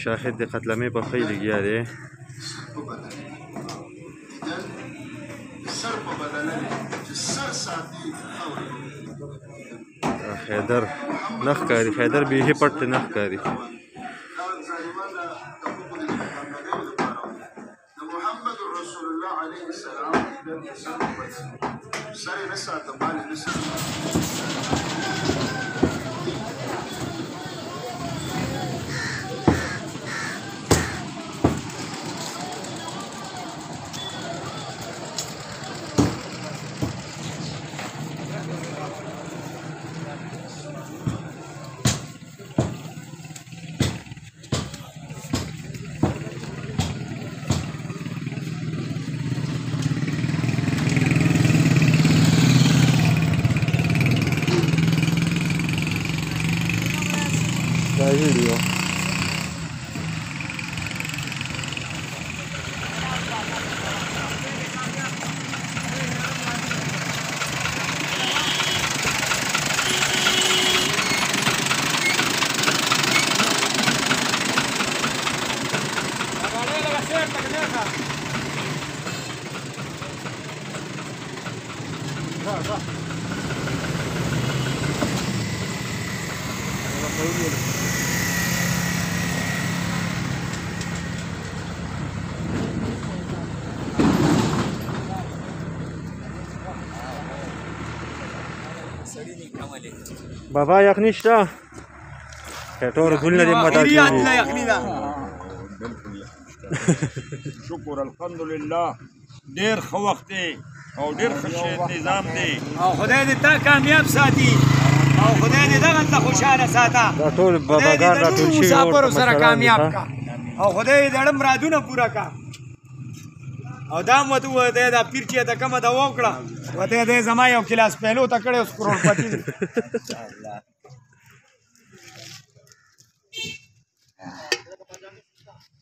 شاهد د قتلمې په خې لګیا دی. حیدر نه ښکاري، حیدر بیخي پټ نه ښکاري. Video. بابا یخني شته ټول ګل نه مدار شکر الحمدلله ډیر ښه وخت دی او ډیر ښه نظام دی او خدای دې تا کامیاب ساتي او خدای دې دغه ته خوشاله ساته دا ټول باباګان راټول شوي مسافرو سره کامیاب کا او خدای دې اړم مرادونه پوره کا او دا مته و دې دا پیر چې دا کومه دا وکړه وته دې زما یو کلاس پهلو ته کړه اوس کروڑپتی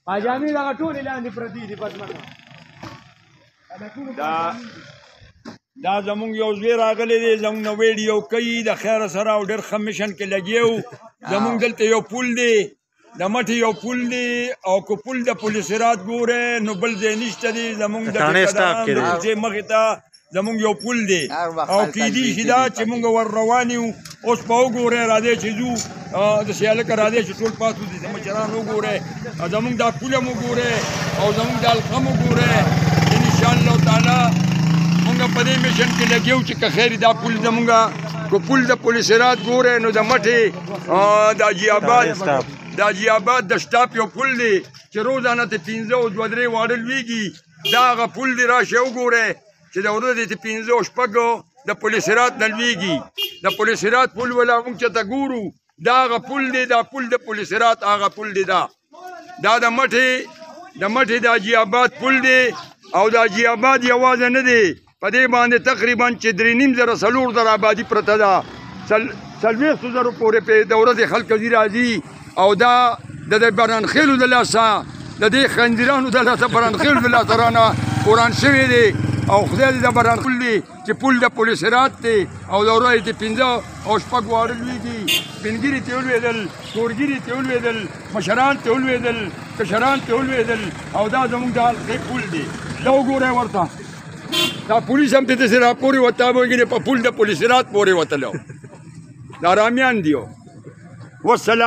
پاجامي دا ټول لاندې پردي دي پدمنه دا زمونږ یو زوی راغلی دی زمونږ نه ویډیو کوي د خیره سره او ډېر ښه میشن کې لګیو زمونږ دلته یو پول دی د مټې یو پول دی او که پول د پولیس رات ګورې نو بل ځای نشته دی زمونږ د مخې ته زمونږ یو پول دی او کیدی شي دا چې مونږ ور روان یو اوس په وګورئ راځئ چې ځو د سیالکه راځئ چې ټول پاتو دي مشران وګورئ زمونږ دا پول هم وګورئ او زمونږ دا حلقه هم وګورئ انشاءالله تعالی مونږ په دې میشن کې لګیو چې که خیر دا پول زمونږ که پول د پولیس رات ګورئ نو د مټې د حاجي آباد د شټاپ یو پول دی چې روزانه ته 15 او 2-3 واړه لویږي دا هغه پول دی راشئ وګورئ چې د ورځې ته 15 او شپږو د پولیس رات نه لویږي د پولیس رات پول ولا موږ چې ته ګورو دا هغه پول دی دا پول د پولیس رات هغه پول دی دا د مټې د حاجي آباد پول دی او د حاجي آباد یوازې نه دی په دې باندې تقریبا چې 3.5 آبادي پرته ده 40,000 پورې په د ورځې خلک ځي راځي او دا د برانخیلو د لاسه د دې خندیرانو د لاسه برانخیلو د لاسه رانه قرآن شوی دی او خدای دې د برانخیل دی چې پول د پولیس رات دی او د ورځې ته 15 او شپږ واړه لویږي سپینګیري ته ولوېدل تورګیري ته ولوېدل مشران ته ولوېدل کشران ته ولوېدل او دا زموږ د حلقې پول دی دا وګورئ ورته دا پولیس هم ته داسې راپورې وته وګورئ په پول د پولیس رات پورې وتلو دا رامیان دي والسلام